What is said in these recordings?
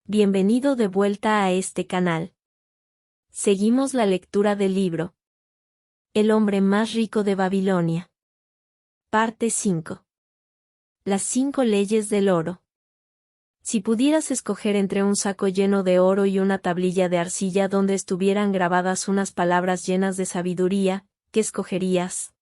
Bienvenido de vuelta a este canal. Seguimos la lectura del libro El hombre más rico de Babilonia. Parte 5. Las 5 leyes del oro. Si pudieras escoger entre un saco lleno de oro y una tablilla de arcilla donde estuvieran grabadas unas palabras llenas de sabiduría, ¿qué escogerías?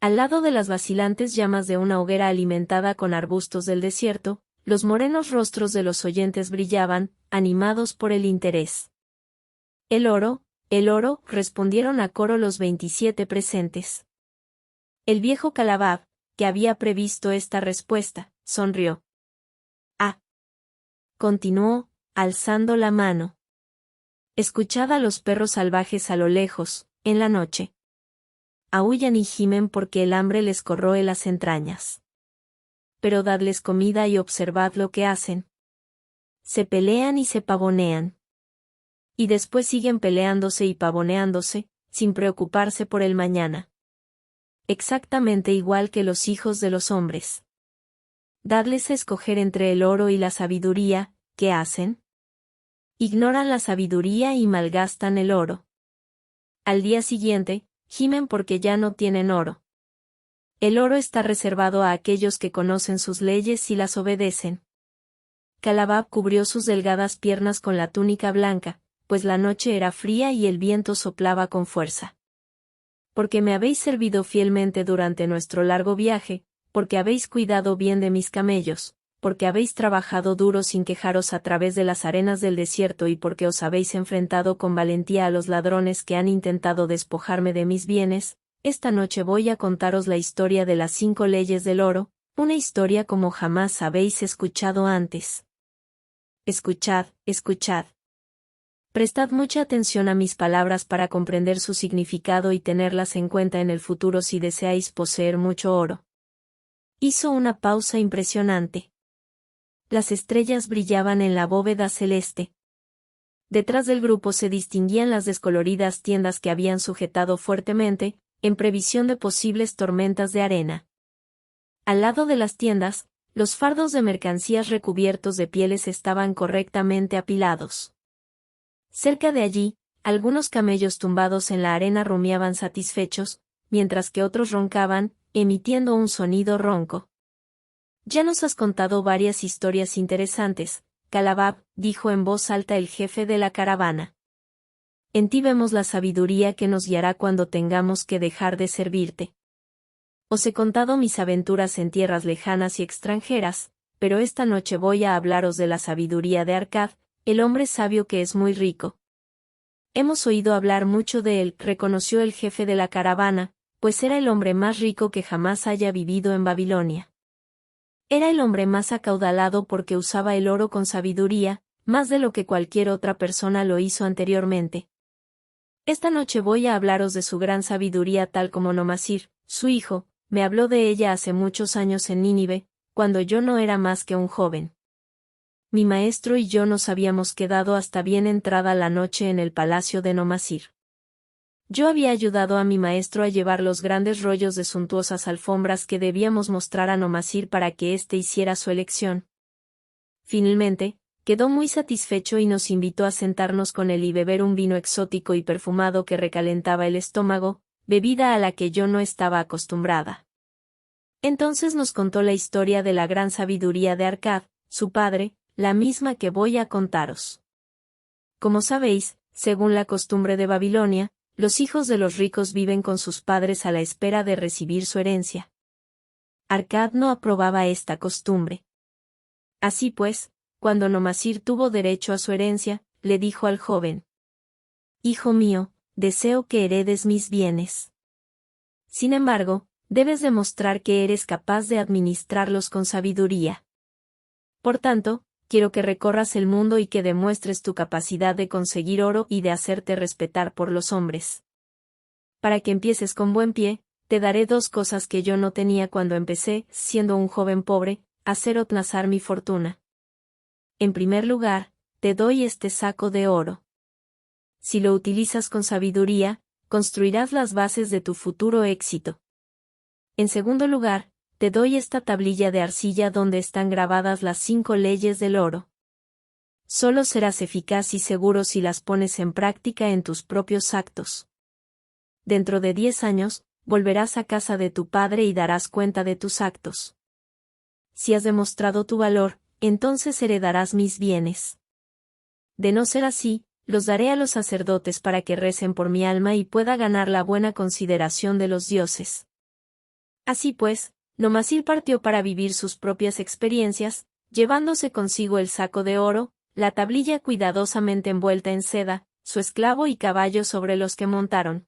Al lado de las vacilantes llamas de una hoguera alimentada con arbustos del desierto, los morenos rostros de los oyentes brillaban, animados por el interés. El oro, respondieron a coro los 27 presentes. El viejo Calabab, que había previsto esta respuesta, sonrió. Ah. Continuó, alzando la mano. Escuchad a los perros salvajes a lo lejos, en la noche. Aúllan y gimen porque el hambre les corroe las entrañas. Pero dadles comida y observad lo que hacen. Se pelean y se pavonean. Y después siguen peleándose y pavoneándose, sin preocuparse por el mañana. Exactamente igual que los hijos de los hombres. Dadles a escoger entre el oro y la sabiduría, ¿qué hacen? Ignoran la sabiduría y malgastan el oro. Al día siguiente, gimen porque ya no tienen oro. El oro está reservado a aquellos que conocen sus leyes y las obedecen. Calabab cubrió sus delgadas piernas con la túnica blanca, pues la noche era fría y el viento soplaba con fuerza. Porque me habéis servido fielmente durante nuestro largo viaje, porque habéis cuidado bien de mis camellos, porque habéis trabajado duro sin quejaros a través de las arenas del desierto y porque os habéis enfrentado con valentía a los ladrones que han intentado despojarme de mis bienes, esta noche voy a contaros la historia de las 5 leyes del oro, una historia como jamás habéis escuchado antes. Escuchad, escuchad. Prestad mucha atención a mis palabras para comprender su significado y tenerlas en cuenta en el futuro si deseáis poseer mucho oro. Hizo una pausa impresionante. Las estrellas brillaban en la bóveda celeste. Detrás del grupo se distinguían las descoloridas tiendas que habían sujetado fuertemente, en previsión de posibles tormentas de arena. Al lado de las tiendas, los fardos de mercancías recubiertos de pieles estaban correctamente apilados. Cerca de allí, algunos camellos tumbados en la arena rumiaban satisfechos, mientras que otros roncaban, emitiendo un sonido ronco. Ya nos has contado varias historias interesantes, Calabab, dijo en voz alta el jefe de la caravana. En ti vemos la sabiduría que nos guiará cuando tengamos que dejar de servirte. Os he contado mis aventuras en tierras lejanas y extranjeras, pero esta noche voy a hablaros de la sabiduría de Arcad, el hombre sabio que es muy rico. Hemos oído hablar mucho de él, reconoció el jefe de la caravana, pues era el hombre más rico que jamás haya vivido en Babilonia. Era el hombre más acaudalado porque usaba el oro con sabiduría, más de lo que cualquier otra persona lo hizo anteriormente. Esta noche voy a hablaros de su gran sabiduría tal como Nomasir, su hijo, me habló de ella hace muchos años en Nínive, cuando yo no era más que un joven. Mi maestro y yo nos habíamos quedado hasta bien entrada la noche en el palacio de Nomasir. Yo había ayudado a mi maestro a llevar los grandes rollos de suntuosas alfombras que debíamos mostrar a Nomasir para que éste hiciera su elección. Finalmente, quedó muy satisfecho y nos invitó a sentarnos con él y beber un vino exótico y perfumado que recalentaba el estómago, bebida a la que yo no estaba acostumbrada. Entonces nos contó la historia de la gran sabiduría de Arcad, su padre, la misma que voy a contaros. Como sabéis, según la costumbre de Babilonia, los hijos de los ricos viven con sus padres a la espera de recibir su herencia. Arcad no aprobaba esta costumbre. Así pues, cuando Nomasir tuvo derecho a su herencia, le dijo al joven: Hijo mío, deseo que heredes mis bienes. Sin embargo, debes demostrar que eres capaz de administrarlos con sabiduría. Por tanto, quiero que recorras el mundo y que demuestres tu capacidad de conseguir oro y de hacerte respetar por los hombres. Para que empieces con buen pie, te daré 2 cosas que yo no tenía cuando empecé, siendo un joven pobre, a hacer obtener mi fortuna. En primer lugar, te doy este saco de oro. Si lo utilizas con sabiduría, construirás las bases de tu futuro éxito. En segundo lugar, te doy esta tablilla de arcilla donde están grabadas las 5 leyes del oro. Solo serás eficaz y seguro si las pones en práctica en tus propios actos. Dentro de 10 años, volverás a casa de tu padre y darás cuenta de tus actos. Si has demostrado tu valor, entonces heredarás mis bienes. De no ser así, los daré a los sacerdotes para que recen por mi alma y pueda ganar la buena consideración de los dioses. Así pues, Nomasir partió para vivir sus propias experiencias, llevándose consigo el saco de oro, la tablilla cuidadosamente envuelta en seda, su esclavo y caballo sobre los que montaron.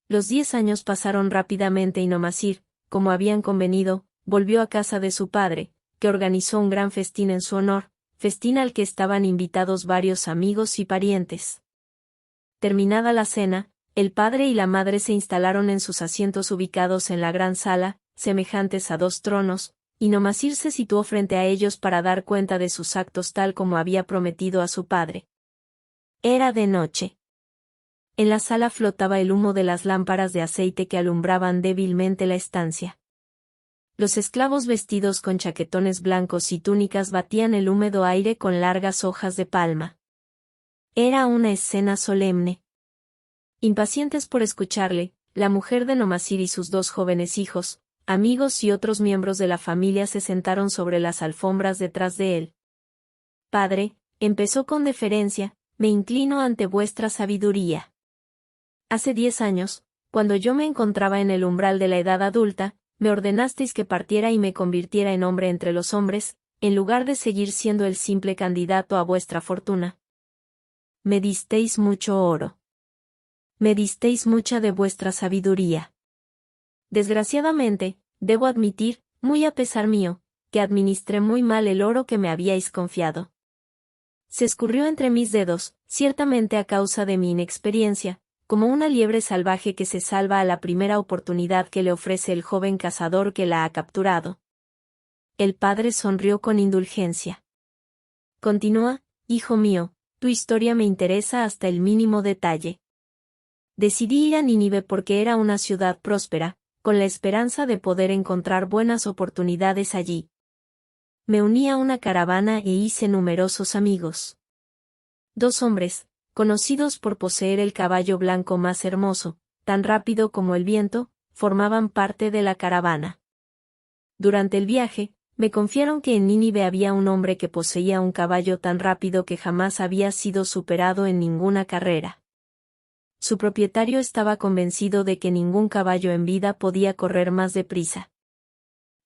Los 10 años pasaron rápidamente y Nomasir, como habían convenido, volvió a casa de su padre, que organizó un gran festín en su honor, festín al que estaban invitados varios amigos y parientes. Terminada la cena, el padre y la madre se instalaron en sus asientos ubicados en la gran sala, semejantes a 2 tronos, y Nomasir se situó frente a ellos para dar cuenta de sus actos tal como había prometido a su padre. Era de noche. En la sala flotaba el humo de las lámparas de aceite que alumbraban débilmente la estancia. Los esclavos vestidos con chaquetones blancos y túnicas batían el húmedo aire con largas hojas de palma. Era una escena solemne. Impacientes por escucharle, la mujer de Nomasir y sus 2 jóvenes hijos, amigos y otros miembros de la familia se sentaron sobre las alfombras detrás de él. Padre, empezó con deferencia, me inclino ante vuestra sabiduría. Hace 10 años, cuando yo me encontraba en el umbral de la edad adulta, me ordenasteis que partiera y me convirtiera en hombre entre los hombres, en lugar de seguir siendo el simple candidato a vuestra fortuna. Me disteis mucho oro. Me disteis mucha de vuestra sabiduría. Desgraciadamente, debo admitir, muy a pesar mío, que administré muy mal el oro que me habíais confiado. Se escurrió entre mis dedos, ciertamente a causa de mi inexperiencia, como una liebre salvaje que se salva a la primera oportunidad que le ofrece el joven cazador que la ha capturado. El padre sonrió con indulgencia. Continúa, hijo mío, tu historia me interesa hasta el mínimo detalle. Decidí ir a Nínive porque era una ciudad próspera, con la esperanza de poder encontrar buenas oportunidades allí. Me uní a una caravana e hice numerosos amigos. 2 hombres, conocidos por poseer el caballo blanco más hermoso, tan rápido como el viento, formaban parte de la caravana. Durante el viaje, me confiaron que en Nínive había un hombre que poseía un caballo tan rápido que jamás había sido superado en ninguna carrera. Su propietario estaba convencido de que ningún caballo en vida podía correr más deprisa.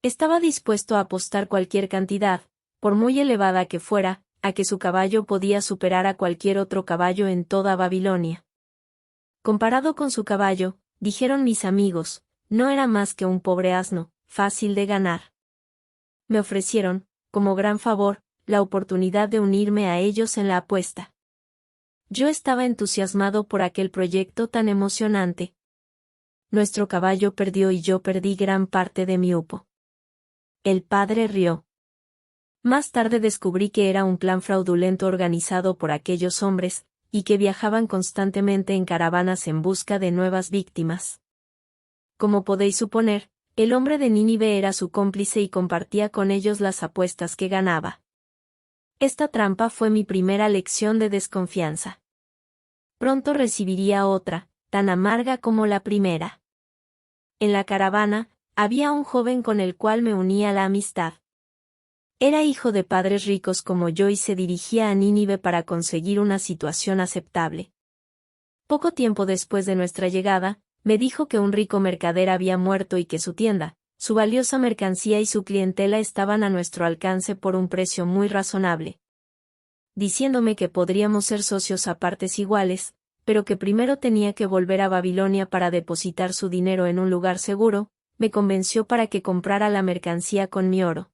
Estaba dispuesto a apostar cualquier cantidad, por muy elevada que fuera, a que su caballo podía superar a cualquier otro caballo en toda Babilonia. Comparado con su caballo, dijeron mis amigos, no era más que un pobre asno, fácil de ganar. Me ofrecieron, como gran favor, la oportunidad de unirme a ellos en la apuesta. Yo estaba entusiasmado por aquel proyecto tan emocionante. Nuestro caballo perdió y yo perdí gran parte de mi upo. El padre rió. Más tarde descubrí que era un plan fraudulento organizado por aquellos hombres, y que viajaban constantemente en caravanas en busca de nuevas víctimas. Como podéis suponer, el hombre de Nínive era su cómplice y compartía con ellos las apuestas que ganaba. Esta trampa fue mi primera lección de desconfianza. Pronto recibiría otra, tan amarga como la primera. En la caravana, había un joven con el cual me unía la amistad. Era hijo de padres ricos como yo y se dirigía a Nínive para conseguir una situación aceptable. Poco tiempo después de nuestra llegada, me dijo que un rico mercader había muerto y que su tienda, su valiosa mercancía y su clientela estaban a nuestro alcance por un precio muy razonable. Diciéndome que podríamos ser socios a partes iguales, pero que primero tenía que volver a Babilonia para depositar su dinero en un lugar seguro, me convenció para que comprara la mercancía con mi oro.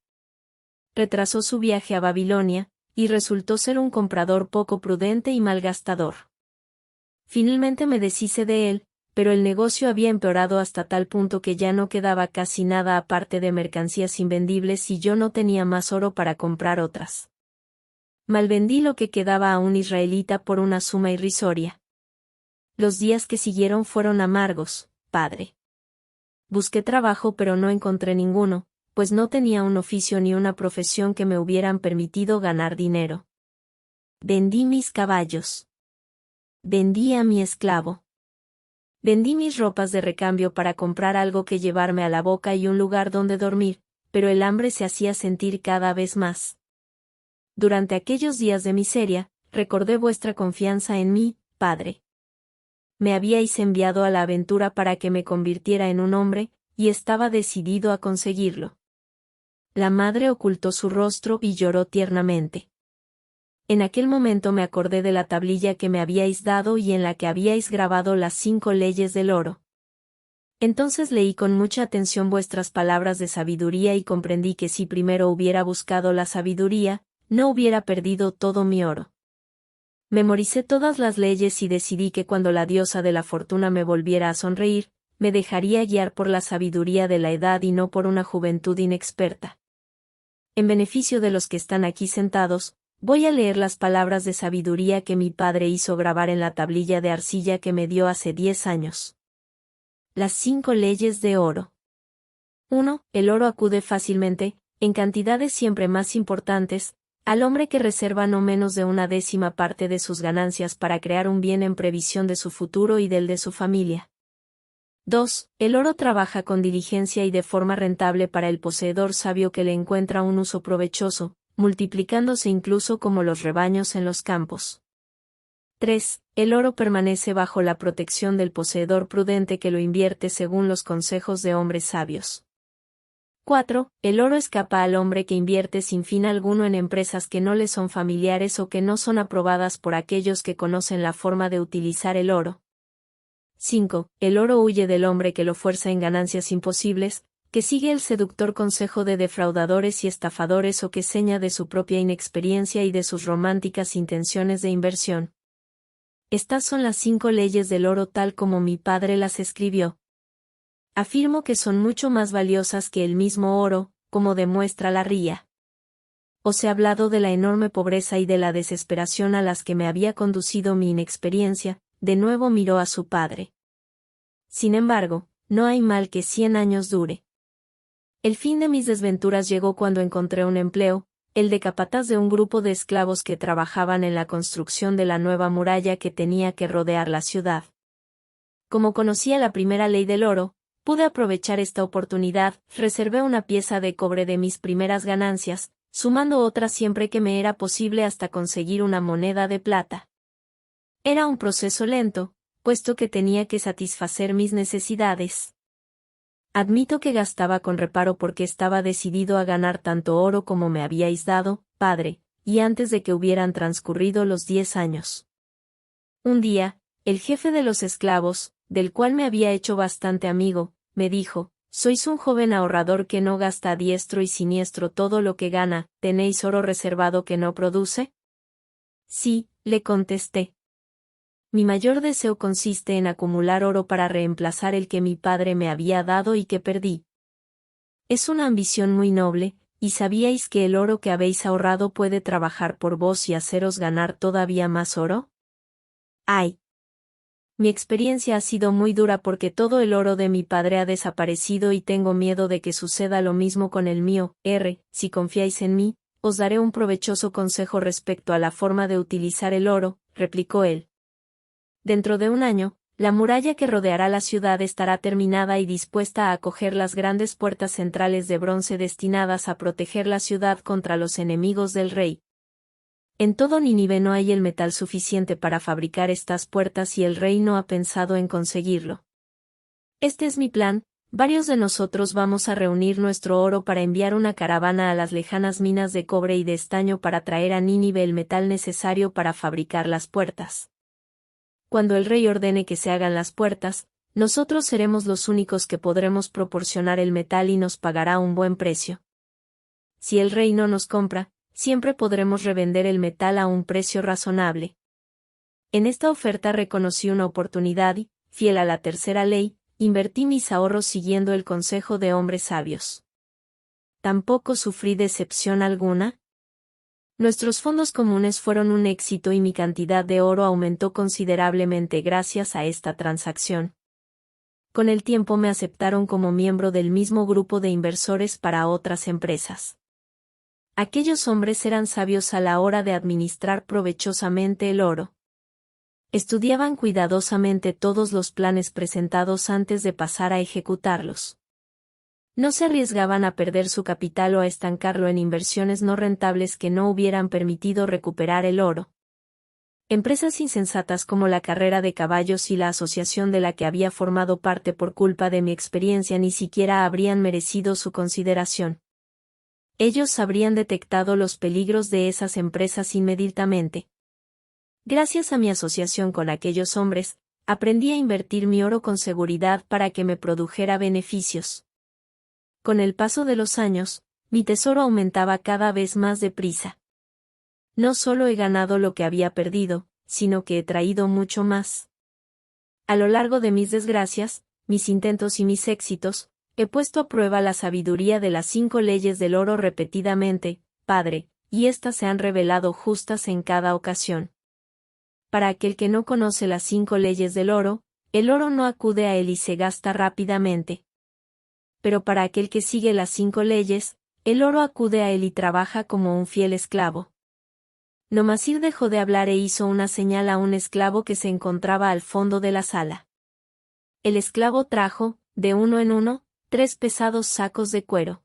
Retrasó su viaje a Babilonia, y resultó ser un comprador poco prudente y malgastador. Finalmente me deshice de él, pero el negocio había empeorado hasta tal punto que ya no quedaba casi nada aparte de mercancías invendibles y yo no tenía más oro para comprar otras. Malvendí lo que quedaba a un israelita por una suma irrisoria. Los días que siguieron fueron amargos, padre. Busqué trabajo pero no encontré ninguno, pues no tenía un oficio ni una profesión que me hubieran permitido ganar dinero. Vendí mis caballos. Vendí a mi esclavo. Vendí mis ropas de recambio para comprar algo que llevarme a la boca y un lugar donde dormir, pero el hambre se hacía sentir cada vez más. Durante aquellos días de miseria, recordé vuestra confianza en mí, Padre. Me habíais enviado a la aventura para que me convirtiera en un hombre, y estaba decidido a conseguirlo. La madre ocultó su rostro y lloró tiernamente. En aquel momento me acordé de la tablilla que me habíais dado y en la que habíais grabado las 5 leyes del oro. Entonces leí con mucha atención vuestras palabras de sabiduría y comprendí que si primero hubiera buscado la sabiduría, no hubiera perdido todo mi oro. Memoricé todas las leyes y decidí que cuando la diosa de la fortuna me volviera a sonreír, me dejaría guiar por la sabiduría de la edad y no por una juventud inexperta. En beneficio de los que están aquí sentados, voy a leer las palabras de sabiduría que mi padre hizo grabar en la tablilla de arcilla que me dio hace 10 años. Las 5 leyes de oro. 1. El oro acude fácilmente, en cantidades siempre más importantes, al hombre que reserva no menos de 1/10 parte de sus ganancias para crear un bien en previsión de su futuro y del de su familia. 2. El oro trabaja con diligencia y de forma rentable para el poseedor sabio que le encuentra un uso provechoso, multiplicándose incluso como los rebaños en los campos. 3. El oro permanece bajo la protección del poseedor prudente que lo invierte según los consejos de hombres sabios. 4. El oro escapa al hombre que invierte sin fin alguno en empresas que no le son familiares o que no son aprobadas por aquellos que conocen la forma de utilizar el oro. 5. El oro huye del hombre que lo fuerza en ganancias imposibles, que sigue el seductor consejo de defraudadores y estafadores o que seña de su propia inexperiencia y de sus románticas intenciones de inversión. Estas son las 5 leyes del oro tal como mi padre las escribió. Afirmo que son mucho más valiosas que el mismo oro, como demuestra la ría. Os he hablado de la enorme pobreza y de la desesperación a las que me había conducido mi inexperiencia. De nuevo miró a su padre. Sin embargo, no hay mal que 100 años dure. El fin de mis desventuras llegó cuando encontré un empleo, el de capataz de un grupo de esclavos que trabajaban en la construcción de la nueva muralla que tenía que rodear la ciudad. Como conocía la primera ley del oro, pude aprovechar esta oportunidad, reservé una pieza de cobre de mis primeras ganancias, sumando otra siempre que me era posible hasta conseguir una moneda de plata. Era un proceso lento, puesto que tenía que satisfacer mis necesidades. Admito que gastaba con reparo porque estaba decidido a ganar tanto oro como me habíais dado, padre, y antes de que hubieran transcurrido los 10 años. Un día, el jefe de los esclavos, del cual me había hecho bastante amigo, me dijo: «Sois un joven ahorrador que no gasta a diestro y siniestro todo lo que gana, ¿tenéis oro reservado que no produce?» «Sí», le contesté. Mi mayor deseo consiste en acumular oro para reemplazar el que mi padre me había dado y que perdí. Es una ambición muy noble, ¿y sabíais que el oro que habéis ahorrado puede trabajar por vos y haceros ganar todavía más oro? ¡Ay! Mi experiencia ha sido muy dura porque todo el oro de mi padre ha desaparecido y tengo miedo de que suceda lo mismo con el mío. Si confiáis en mí, os daré un provechoso consejo respecto a la forma de utilizar el oro, replicó él. Dentro de un año, la muralla que rodeará la ciudad estará terminada y dispuesta a acoger las grandes puertas centrales de bronce destinadas a proteger la ciudad contra los enemigos del rey. En todo Nínive no hay el metal suficiente para fabricar estas puertas y el rey no ha pensado en conseguirlo. Este es mi plan: varios de nosotros vamos a reunir nuestro oro para enviar una caravana a las lejanas minas de cobre y de estaño para traer a Nínive el metal necesario para fabricar las puertas. Cuando el rey ordene que se hagan las puertas, nosotros seremos los únicos que podremos proporcionar el metal y nos pagará un buen precio. Si el rey no nos compra, siempre podremos revender el metal a un precio razonable. En esta oferta reconocí una oportunidad y, fiel a la tercera ley, invertí mis ahorros siguiendo el consejo de hombres sabios. Tampoco sufrí decepción alguna. Nuestros fondos comunes fueron un éxito y mi cantidad de oro aumentó considerablemente gracias a esta transacción. Con el tiempo me aceptaron como miembro del mismo grupo de inversores para otras empresas. Aquellos hombres eran sabios a la hora de administrar provechosamente el oro. Estudiaban cuidadosamente todos los planes presentados antes de pasar a ejecutarlos. No se arriesgaban a perder su capital o a estancarlo en inversiones no rentables que no hubieran permitido recuperar el oro. Empresas insensatas como la carrera de caballos y la asociación de la que había formado parte por culpa de mi experiencia ni siquiera habrían merecido su consideración. Ellos habrían detectado los peligros de esas empresas inmediatamente. Gracias a mi asociación con aquellos hombres, aprendí a invertir mi oro con seguridad para que me produjera beneficios. Con el paso de los años, mi tesoro aumentaba cada vez más deprisa. No solo he ganado lo que había perdido, sino que he traído mucho más. A lo largo de mis desgracias, mis intentos y mis éxitos, he puesto a prueba la sabiduría de las 5 leyes del oro repetidamente, Padre, y éstas se han revelado justas en cada ocasión. Para aquel que no conoce las 5 leyes del oro, el oro no acude a él y se gasta rápidamente. Pero para aquel que sigue las 5 leyes, el oro acude a él y trabaja como un fiel esclavo. Nomasir dejó de hablar e hizo una señal a un esclavo que se encontraba al fondo de la sala. El esclavo trajo, de uno en uno, 3 pesados sacos de cuero.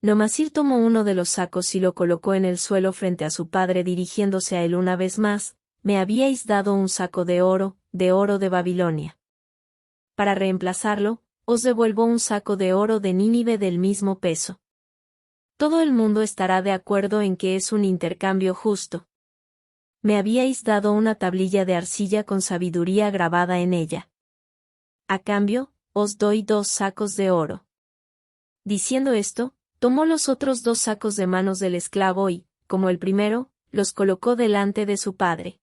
Nomasir tomó uno de los sacos y lo colocó en el suelo frente a su padre dirigiéndose a él una vez más: me habíais dado un saco de oro de Babilonia. Para reemplazarlo, os devuelvo un saco de oro de Nínive del mismo peso. Todo el mundo estará de acuerdo en que es un intercambio justo. Me habíais dado una tablilla de arcilla con sabiduría grabada en ella. A cambio, os doy 2 sacos de oro. Diciendo esto, tomó los otros 2 sacos de manos del esclavo y, como el primero, los colocó delante de su padre.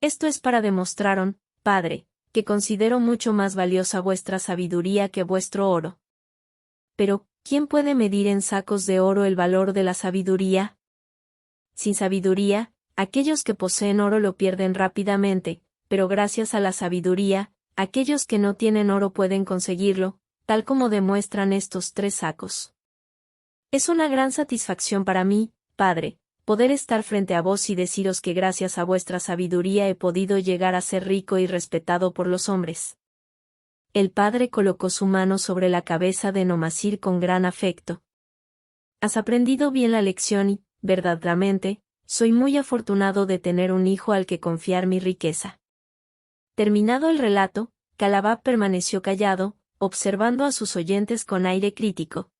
Esto es para demostraros, Padre, que considero mucho más valiosa vuestra sabiduría que vuestro oro. Pero, ¿quién puede medir en sacos de oro el valor de la sabiduría? Sin sabiduría, aquellos que poseen oro lo pierden rápidamente, pero gracias a la sabiduría, aquellos que no tienen oro pueden conseguirlo, tal como demuestran estos 3 sacos. Es una gran satisfacción para mí, Padre, poder estar frente a vos y deciros que gracias a vuestra sabiduría he podido llegar a ser rico y respetado por los hombres. El padre colocó su mano sobre la cabeza de Nomasir con gran afecto. Has aprendido bien la lección y, verdaderamente, soy muy afortunado de tener un hijo al que confiar mi riqueza. Terminado el relato, Calabab permaneció callado, observando a sus oyentes con aire crítico.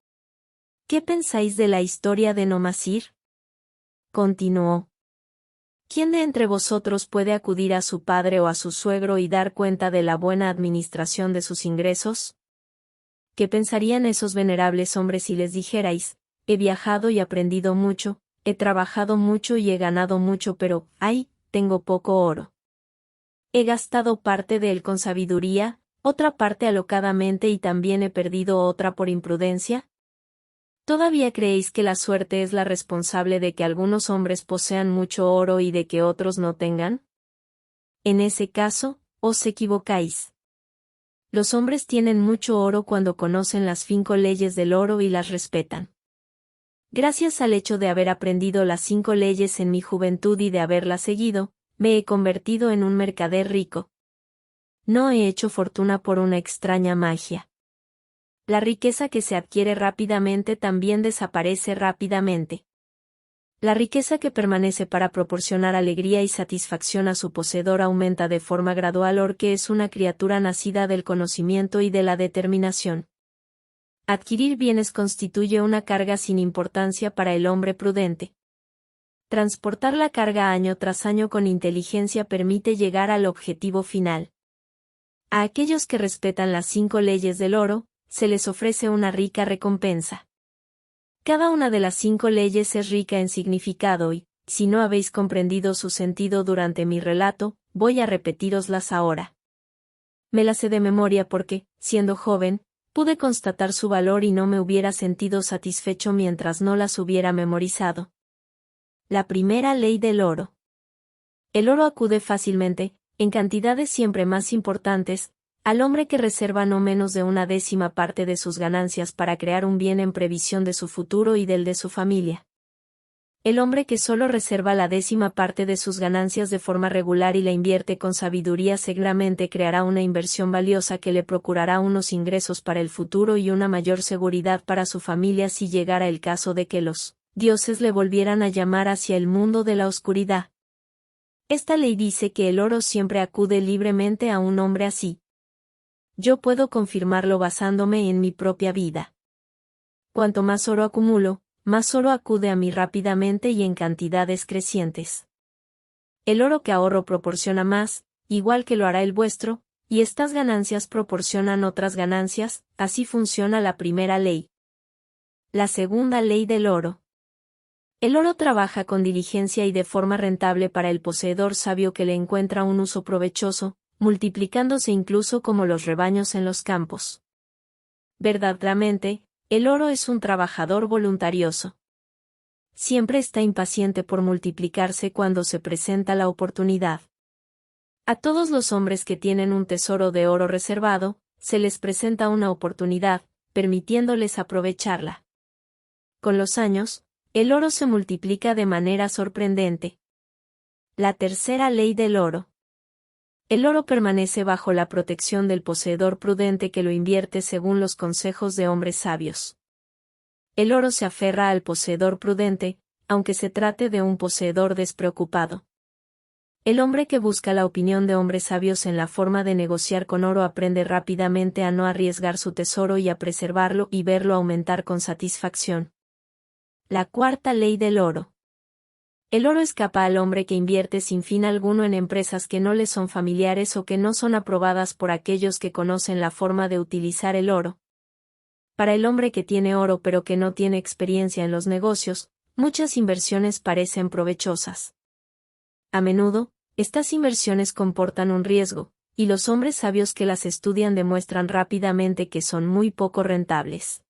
¿Qué pensáis de la historia de Nomasir? Continuó. ¿Quién de entre vosotros puede acudir a su padre o a su suegro y dar cuenta de la buena administración de sus ingresos? ¿Qué pensarían esos venerables hombres si les dijerais: he viajado y aprendido mucho, he trabajado mucho y he ganado mucho, pero, ¡ay!, tengo poco oro. He gastado parte de él con sabiduría, otra parte alocadamente y también he perdido otra por imprudencia? ¿Todavía creéis que la suerte es la responsable de que algunos hombres posean mucho oro y de que otros no tengan? En ese caso, os equivocáis. Los hombres tienen mucho oro cuando conocen las 5 leyes del oro y las respetan. Gracias al hecho de haber aprendido las 5 leyes en mi juventud y de haberlas seguido, me he convertido en un mercader rico. No he hecho fortuna por una extraña magia. La riqueza que se adquiere rápidamente también desaparece rápidamente. La riqueza que permanece para proporcionar alegría y satisfacción a su poseedor aumenta de forma gradual porque es una criatura nacida del conocimiento y de la determinación. Adquirir bienes constituye una carga sin importancia para el hombre prudente. Transportar la carga año tras año con inteligencia permite llegar al objetivo final. A aquellos que respetan las 5 leyes del oro, se les ofrece una rica recompensa. Cada una de las 5 leyes es rica en significado y, si no habéis comprendido su sentido durante mi relato, voy a repetíroslas ahora. Me las sé de memoria porque, siendo joven, pude constatar su valor y no me hubiera sentido satisfecho mientras no las hubiera memorizado. La primera ley del oro. El oro acude fácilmente, en cantidades siempre más importantes, al hombre que reserva no menos de 1/10 parte de sus ganancias para crear un bien en previsión de su futuro y del de su familia. El hombre que solo reserva la 10ª parte de sus ganancias de forma regular y la invierte con sabiduría seguramente creará una inversión valiosa que le procurará unos ingresos para el futuro y una mayor seguridad para su familia si llegara el caso de que los dioses le volvieran a llamar hacia el mundo de la oscuridad. Esta ley dice que el oro siempre acude libremente a un hombre así. Yo puedo confirmarlo basándome en mi propia vida. Cuanto más oro acumulo, más oro acude a mí rápidamente y en cantidades crecientes. El oro que ahorro proporciona más, igual que lo hará el vuestro, y estas ganancias proporcionan otras ganancias, así funciona la primera ley. La segunda ley del oro. El oro trabaja con diligencia y de forma rentable para el poseedor sabio que le encuentra un uso provechoso, multiplicándose incluso como los rebaños en los campos. Verdaderamente, el oro es un trabajador voluntarioso. Siempre está impaciente por multiplicarse cuando se presenta la oportunidad. A todos los hombres que tienen un tesoro de oro reservado, se les presenta una oportunidad, permitiéndoles aprovecharla. Con los años, el oro se multiplica de manera sorprendente. La tercera ley del oro. El oro permanece bajo la protección del poseedor prudente que lo invierte según los consejos de hombres sabios. El oro se aferra al poseedor prudente, aunque se trate de un poseedor despreocupado. El hombre que busca la opinión de hombres sabios en la forma de negociar con oro aprende rápidamente a no arriesgar su tesoro y a preservarlo y verlo aumentar con satisfacción. La cuarta ley del oro. El oro escapa al hombre que invierte sin fin alguno en empresas que no le son familiares o que no son aprobadas por aquellos que conocen la forma de utilizar el oro. Para el hombre que tiene oro pero que no tiene experiencia en los negocios, muchas inversiones parecen provechosas. A menudo, estas inversiones comportan un riesgo, y los hombres sabios que las estudian demuestran rápidamente que son muy poco rentables.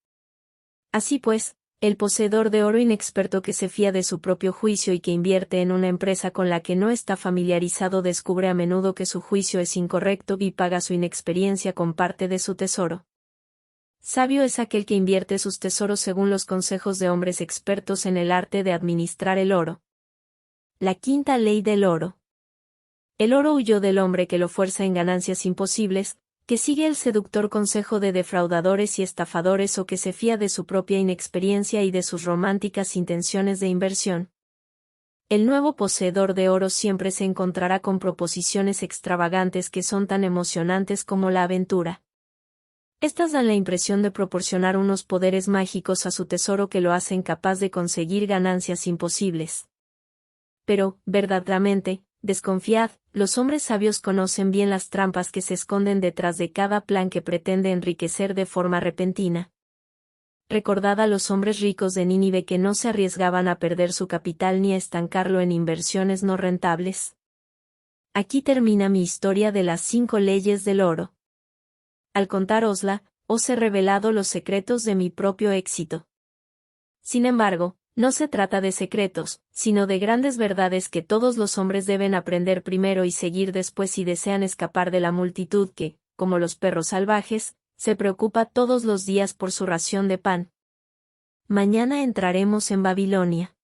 Así pues, el poseedor de oro inexperto que se fía de su propio juicio y que invierte en una empresa con la que no está familiarizado descubre a menudo que su juicio es incorrecto y paga su inexperiencia con parte de su tesoro. Sabio es aquel que invierte sus tesoros según los consejos de hombres expertos en el arte de administrar el oro. La quinta ley del oro. El oro huyó del hombre que lo fuerza en ganancias imposibles, que sigue el seductor consejo de defraudadores y estafadores o que se fía de su propia inexperiencia y de sus románticas intenciones de inversión. El nuevo poseedor de oro siempre se encontrará con proposiciones extravagantes que son tan emocionantes como la aventura. Estas dan la impresión de proporcionar unos poderes mágicos a su tesoro que lo hacen capaz de conseguir ganancias imposibles. Pero, verdaderamente, desconfiad, los hombres sabios conocen bien las trampas que se esconden detrás de cada plan que pretende enriquecer de forma repentina. Recordad a los hombres ricos de Nínive que no se arriesgaban a perder su capital ni a estancarlo en inversiones no rentables. Aquí termina mi historia de las 5 leyes del oro. Al contárosla, os he revelado los secretos de mi propio éxito. Sin embargo, no se trata de secretos, sino de grandes verdades que todos los hombres deben aprender primero y seguir después si desean escapar de la multitud que, como los perros salvajes, se preocupa todos los días por su ración de pan. Mañana entraremos en Babilonia.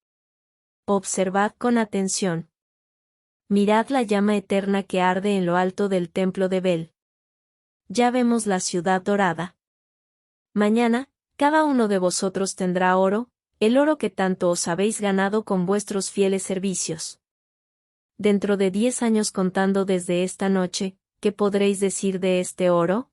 Observad con atención. Mirad la llama eterna que arde en lo alto del templo de Bel. Ya vemos la ciudad dorada. Mañana, cada uno de vosotros tendrá oro, el oro que tanto os habéis ganado con vuestros fieles servicios. Dentro de 10 años contando desde esta noche, ¿qué podréis decir de este oro?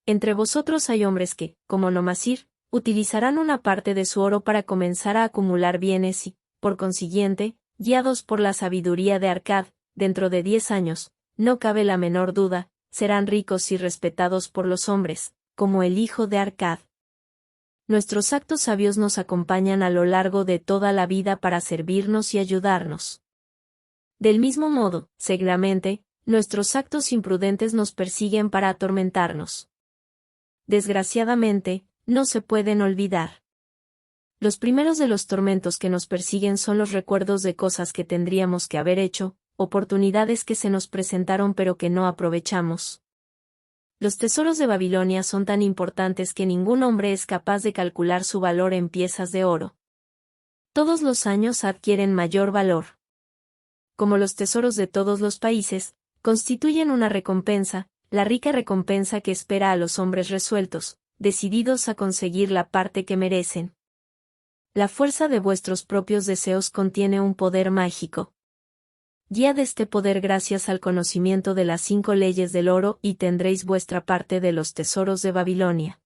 Entre vosotros hay hombres que, como Nomasir, utilizarán una parte de su oro para comenzar a acumular bienes y, por consiguiente, guiados por la sabiduría de Arcad, dentro de 10 años, no cabe la menor duda, serán ricos y respetados por los hombres, como el hijo de Arcad. Nuestros actos sabios nos acompañan a lo largo de toda la vida para servirnos y ayudarnos. Del mismo modo, seguramente, nuestros actos imprudentes nos persiguen para atormentarnos. Desgraciadamente, no se pueden olvidar. Los primeros de los tormentos que nos persiguen son los recuerdos de cosas que tendríamos que haber hecho, oportunidades que se nos presentaron pero que no aprovechamos. Los tesoros de Babilonia son tan importantes que ningún hombre es capaz de calcular su valor en piezas de oro. Todos los años adquieren mayor valor. Como los tesoros de todos los países, constituyen una recompensa, la rica recompensa que espera a los hombres resueltos, decididos a conseguir la parte que merecen. La fuerza de vuestros propios deseos contiene un poder mágico. Guiad este poder gracias al conocimiento de las 5 leyes del oro y tendréis vuestra parte de los tesoros de Babilonia.